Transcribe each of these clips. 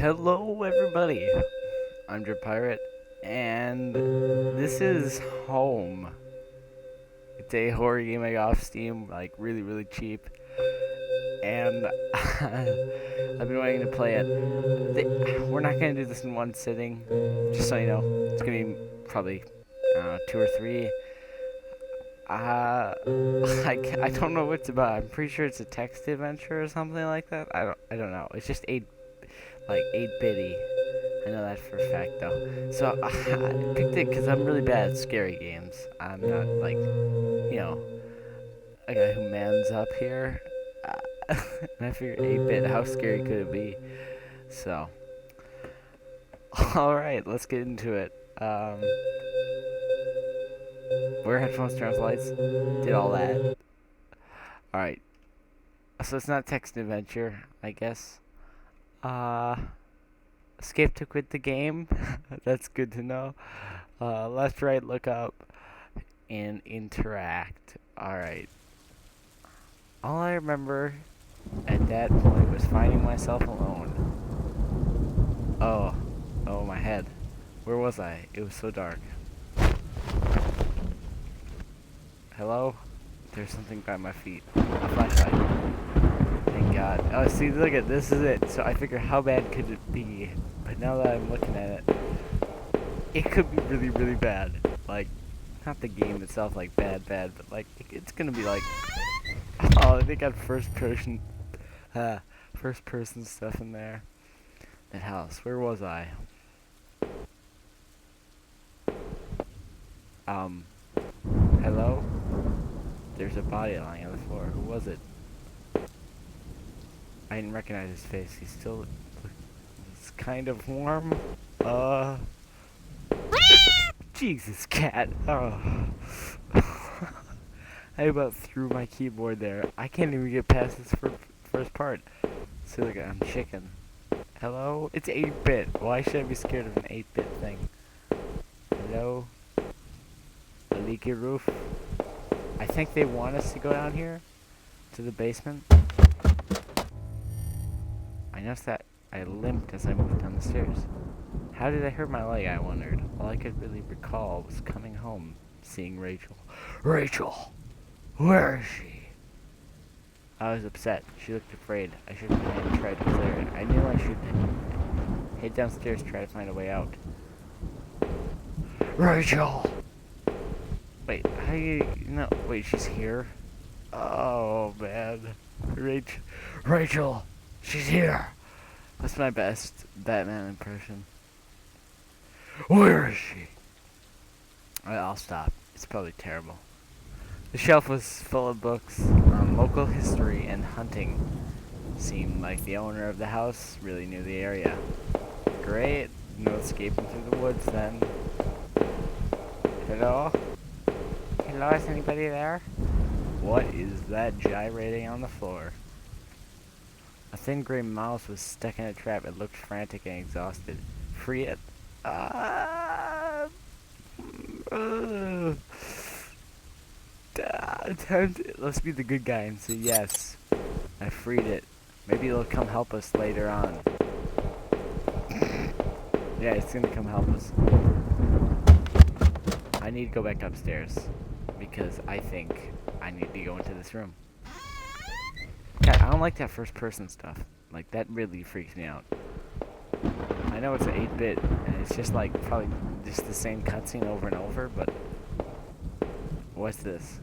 Hello, everybody. I'm Drip Pirate, and this is Home. It's a horror game I got off Steam, like really, really cheap, and I've been wanting to play it. We're not gonna do this in one sitting, just so you know. It's gonna be probably two or three. I don't know what it's about. I'm pretty sure it's a text adventure or something like that. I don't know. It's just 8 bitty. I know that for a fact though. So I picked it because I'm really bad at scary games. I'm not like, a guy who mans up here. And I figured 8-bit, how scary could it be? So, alright, let's get into it. Wear headphones, turn off lights, did all that. Alright, so it's not text adventure, I guess. Uh, escape to quit the game. That's good to know. Left, right, look up, and interact. Alright. All I remember at that point was finding myself alone. Oh. Oh, my head. Where was I? It was so dark. Hello? There's something by my feet. A flashlight. Thank God. Oh, see, look at this is it. So I figure how bad could it be? But now that I'm looking at it, it could be really, really bad. Like, not the game itself, like bad, but like it's gonna be like, oh, they got first person stuff in there. That house. Where was I? Hello? There's a body lying on the floor. Who was it? I didn't recognize his face. He's still, it's kind of warm. Jesus, cat. Oh. I about threw my keyboard there. I can't even get past this first part. So look, I'm chicken. Hello? It's 8-bit. Why should I be scared of an 8-bit thing? Hello? A leaky roof? I think they want us to go down here to the basement. I noticed that I limped as I moved down the stairs. How did I hurt my leg, I wondered. All I could really recall was coming home, seeing Rachel. Rachel! Where is she? I was upset. She looked afraid. I shook my hand and tried to clear it. I knew I should head downstairs to try to find a way out. Rachel! Wait, how you... No, wait, she's here? Oh, man. Rachel! She's here! That's my best Batman impression. Where is she? I'll stop. It's probably terrible. The shelf was full of books on local history and hunting. Seemed like the owner of the house really knew the area. Great. No escaping through the woods then. Hello? Hello, is anybody there? What is that gyrating on the floor? A thin gray mouse was stuck in a trap. It looked frantic and exhausted. Free it. Let's be the good guy and say yes. I freed it. Maybe it'll come help us later on. Yeah, it's gonna come help us. I need to go back upstairs because I think I need to go into this room. God, I don't like that first person stuff. Like, that really freaks me out. I know it's an 8-bit and it's just like probably just the same cutscene over and over, but what's this?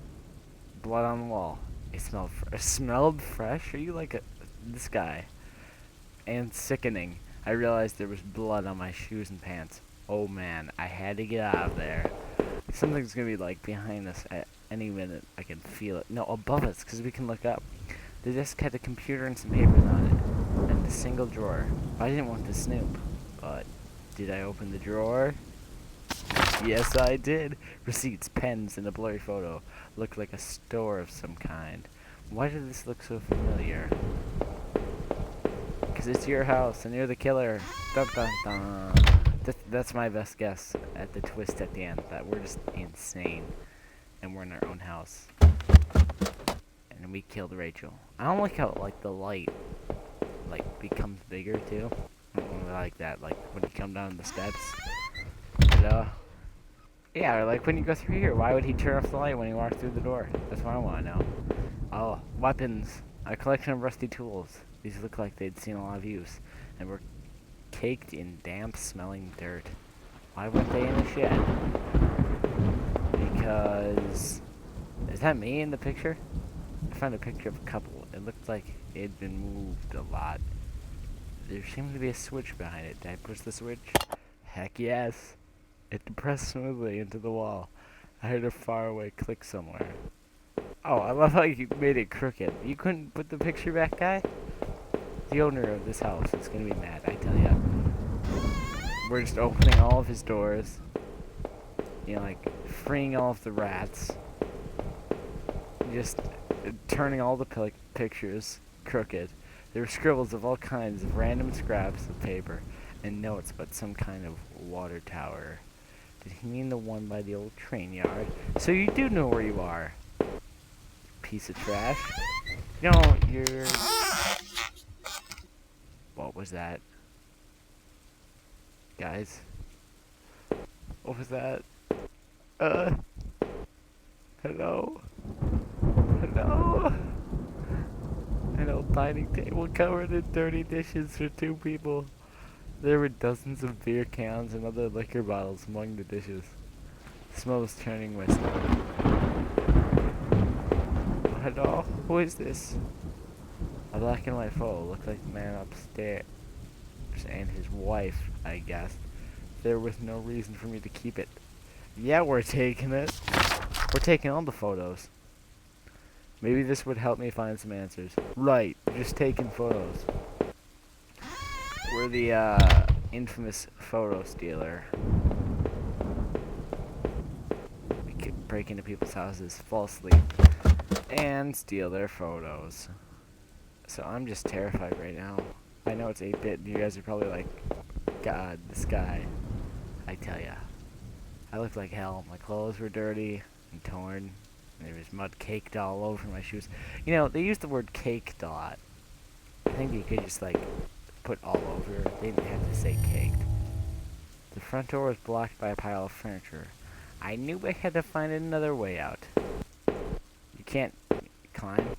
Blood on the wall. It smelled fresh? Are you like this guy? And sickening. I realized there was blood on my shoes and pants. Oh man, I had to get out of there. Something's gonna be like behind us at any minute. I can feel it. No, above us, because we can look up. The desk had a computer and some papers on it, and a single drawer. I didn't want to snoop, but did I open the drawer? Yes, I did. Receipts, pens, and a blurry photo. Looked like a store of some kind. Why did this look so familiar? Because it's your house, and you're the killer. Dun dun dun. That's my best guess at the twist at the end. That we're just insane, and we're in our own house. And we killed Rachel. I don't like how, like, the light, like, becomes bigger, too. I don't really like that. Like when you come down the steps. Hello? Yeah, or like when you go through here, why would he turn off the light when he walked through the door? That's what I want to know. Oh, weapons. A collection of rusty tools. These look like they'd seen a lot of use, and were caked in damp smelling dirt. Why weren't they in the shed? Because... Is that me in the picture? I found a picture of a couple. It looked like it had been moved a lot. There seemed to be a switch behind it. Did I push the switch? Heck yes. It depressed smoothly into the wall. I heard a faraway click somewhere. Oh, I love how you made it crooked. You couldn't put the picture back, guy? The owner of this house is gonna be mad, I tell ya. We're just opening all of his doors. You know, like, freeing all of the rats. Just turning all the pictures crooked. There were scribbles of all kinds of random scraps of paper and notes about some kind of water tower. Did he mean the one by the old train yard? So you do know where you are. Piece of trash. No, you're... What was that? Guys? What was that? Hello? Hello? An old dining table covered in dirty dishes for two people. There were dozens of beer cans and other liquor bottles among the dishes. The smell was turning my stomach. Hello? Who is this? A black and white photo looked like the man upstairs and his wife, I guessed. There was no reason for me to keep it. Yeah, we're taking it. We're taking all the photos. Maybe this would help me find some answers. Right, just taking photos. We're the infamous photo stealer. We could break into people's houses falsely and steal their photos. So I'm just terrified right now. I know it's 8-bit and you guys are probably like, God, this guy. I tell ya. I looked like hell. My clothes were dirty and torn. And there was mud caked all over my shoes. You know, they use the word caked a lot. I think you could just like put all over. They didn't have to say caked. The front door was blocked by a pile of furniture. I knew I had to find another way out. You can't climb.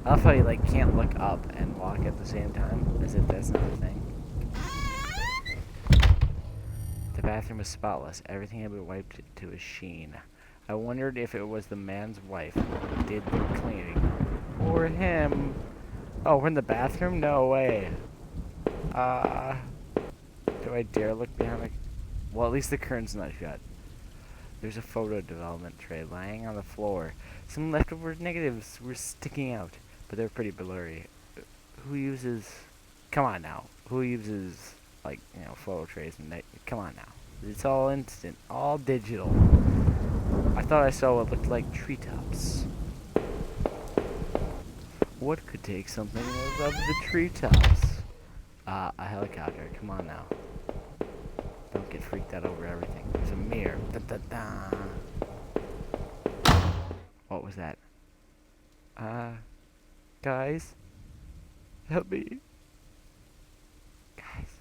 I love how you like can't look up and walk at the same time, as if that's not a thing. The bathroom was spotless. Everything had been wiped to a sheen. I wondered if it was the man's wife who did the cleaning. Or him. Oh, we're in the bathroom? No way. Do I dare look behind the... Well, at least the curtain's not shut. There's a photo development tray lying on the floor. Some leftover negatives were sticking out, but they're pretty blurry. Who uses... Come on now. Who uses, like, you know, photo trays and... Come on now. It's all instant. All digital. I thought I saw what looked like treetops. What could take something above the treetops? A helicopter. Come on now. Don't get freaked out over everything. There's a mirror. Da, da, da. What was that? Guys? Help me. Guys.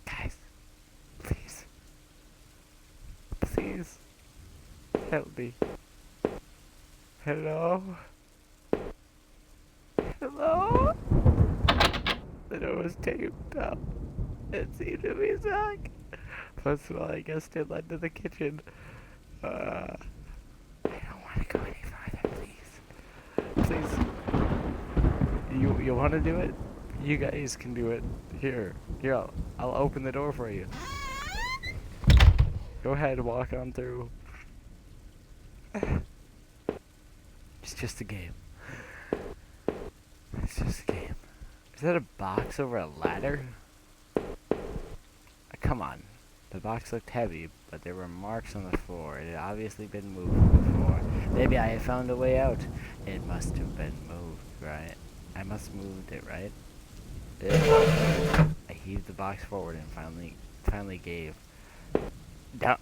Guys. Please. Please. Help me. Hello? Hello? The door was taped up. It seemed to be stuck. Plus, well, I guess it led to the kitchen. I don't want to go any farther, please. Please. You want to do it? You guys can do it. Here, I'll open the door for you. Go ahead, walk on through. It's just a game. It's just a game. Is that a box over a ladder? Come on. The box looked heavy, but there were marks on the floor. It had obviously been moved before. Maybe I had found a way out. It must have been moved, right? I must have moved it, right? I heaved the box forward and finally gave. Down.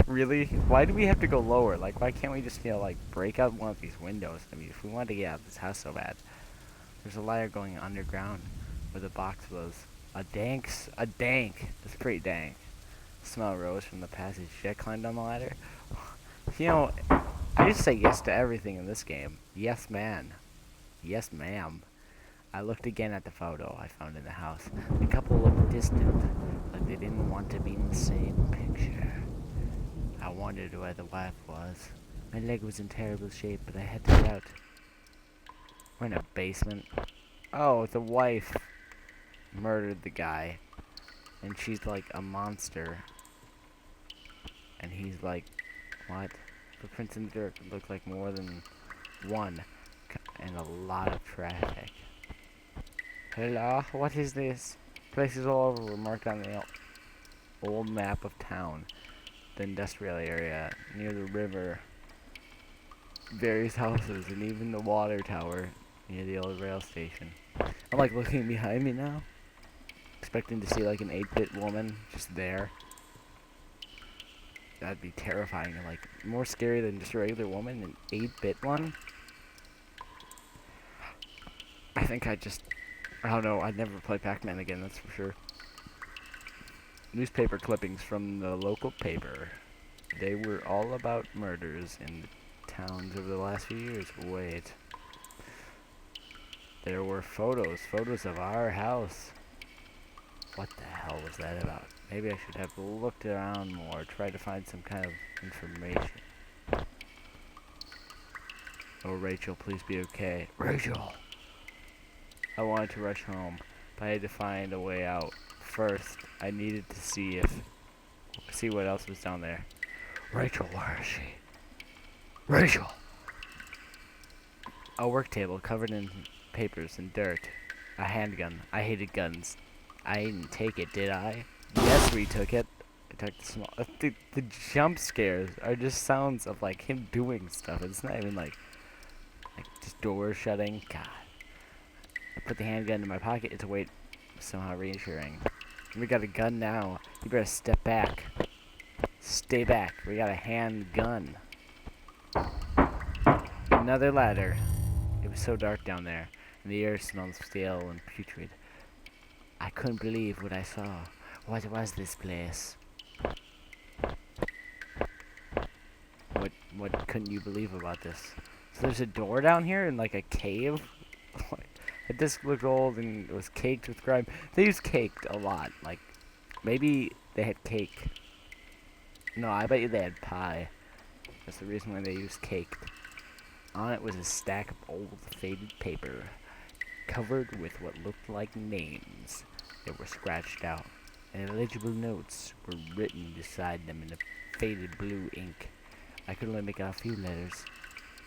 Really? Why do we have to go lower? Like, why can't we just, you know, like, break out one of these windows? I mean, if we wanted to get out of this house so bad. There's a ladder going underground where the box was. A dank. It's pretty dank. Smell rose from the passage. Should I climb down the ladder? You know, I just say yes to everything in this game. Yes, man. Yes, ma'am. I looked again at the photo I found in the house. The couple looked distant, like they didn't want to be in the same picture. I wondered where the wife was. My leg was in terrible shape, but I had to get out. We're in a basement. Oh, the wife murdered the guy. And she's like a monster. And he's like, what? Footprints in the dirt look like more than one. And a lot of traffic. Hello, what is this? Places all over were marked on the old map of town. The industrial area, near the river. Various houses, and even the water tower near the old rail station. I'm like looking behind me now. Expecting to see like an 8-bit woman just there. That'd be terrifying. Like, more scary than just a regular woman, an 8-bit one. I think I don't know, I'd never play Pac-Man again, that's for sure. Newspaper clippings from the local paper. They were all about murders in the towns over the last few years. Wait. There were photos of our house. What the hell was that about? Maybe I should have looked around more, tried to find some kind of information. Oh, Rachel, please be okay. Rachel! I wanted to rush home, but I had to find a way out. First, I needed to see what else was down there. Rachel, where is she? Rachel! A work table covered in papers and dirt. A handgun. I hated guns. I didn't take it, did I? Yes, we took it. I took the small. The jump scares are just sounds of like him doing stuff. It's not even like just doors shutting. God. I put the handgun in my pocket. It's a weight somehow reassuring. We got a gun now. You better step back. Stay back. We got a handgun. Another ladder. It was so dark down there, and the air smelled stale and putrid. I couldn't believe what I saw. What was this place? What couldn't you believe about this? So there's a door down here in like a cave? The disc looked old and it was caked with grime. They used caked a lot. Like, maybe they had cake. No, I bet you they had pie. That's the reason why they used caked. On it was a stack of old faded paper, covered with what looked like names. They were scratched out, and illegible notes were written beside them in a faded blue ink. I could only make out a few letters.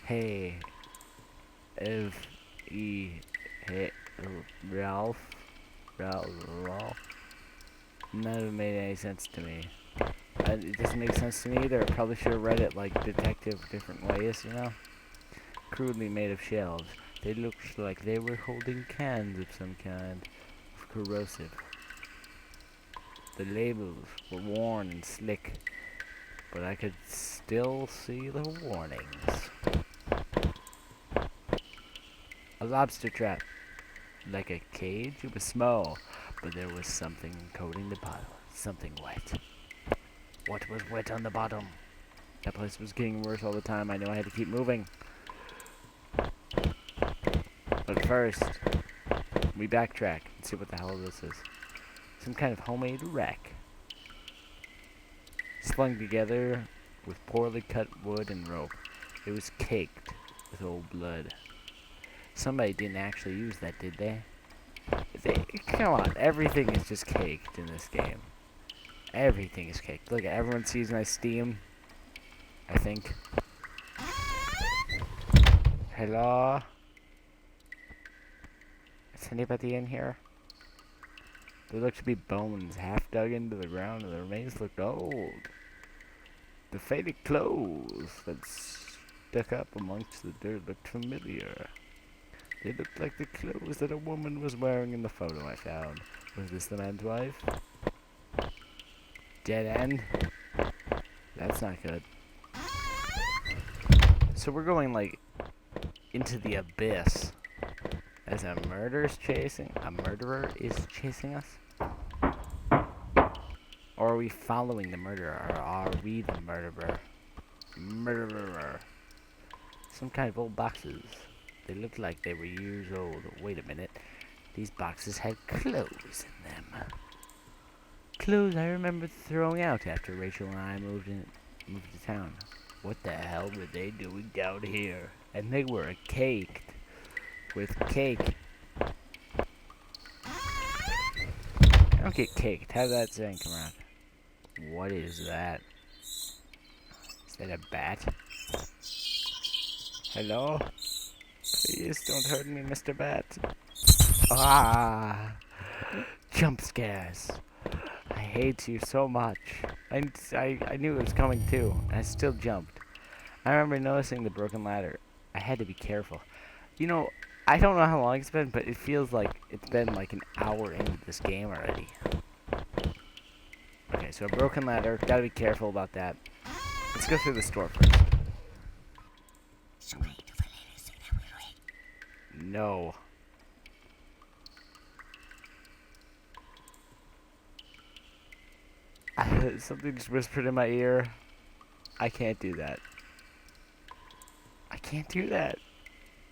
Hey, hey, Ralph. None of it made any sense to me. It doesn't make sense to me either. I probably should have read it like detective different ways, you know? Crudely made of shells. They looked like they were holding cans of some kind of corrosive. The labels were worn and slick, but I could still see the warnings. A lobster trap. Like a cage, it was small, but there was something coating the bottom. Something wet. What was wet on the bottom? That place was getting worse all the time. I knew I had to keep moving. But first, we backtrack and see what the hell this is. Some kind of homemade wreck. Slung together with poorly cut wood and rope. It was caked with old blood. Somebody didn't actually use that, did they? Come on, everything is just caked in this game. Everything is caked. Look, everyone sees my Steam, I think. Hello? Is anybody in here? There looked to be bones half dug into the ground, and the remains looked old. The faded clothes that stuck up amongst the dirt looked familiar. They looked like the clothes that a woman was wearing in the photo I found. Was this the man's wife? Dead end? That's not good. So we're going, like, into the abyss. as a murderer is chasing us? Or are we following the murderer? Or are we the murderer? Murderer. Some kind of old boxes. They look like they were years old. Wait a minute. These boxes had clothes in them. Clothes I remember throwing out after Rachel and I moved to town. What the hell were they doing down here? And they were caked with cake. I don't get caked. How did that saying come around? What is that? Is that a bat? Hello? Please don't hurt me, Mr. Bat. Ah! Jump scares. I hate you so much. I knew it was coming too, and I still jumped. I remember noticing the broken ladder. I had to be careful. You know, I don't know how long it's been, but it feels like it's been like an hour into this game already. Okay, so a broken ladder. Gotta be careful about that. Let's go through the store first. No. Something just whispered in my ear. I can't do that. I can't do that.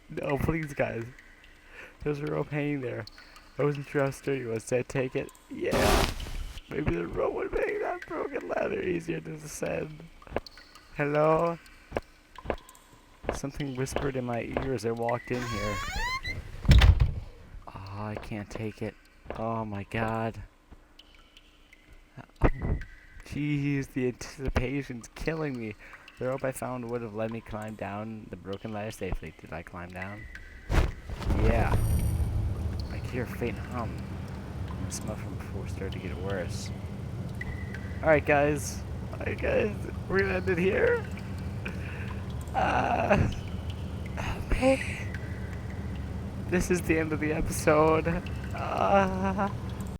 No, please, guys. There's a rope hanging there. I wasn't sure how sturdy it was. Did I take it? Yeah. Maybe the rope would make that broken ladder easier to descend. Hello? Something whispered in my ear as I walked in here. Oh, I can't take it. Oh my god. Jeez, the anticipation's killing me. The rope I found would have let me climb down the broken ladder safely. Did I climb down? Yeah. I could hear a faint hum. The smell from before started to get worse. Alright guys. We're gonna end it here. Oh man. This is the end of the episode.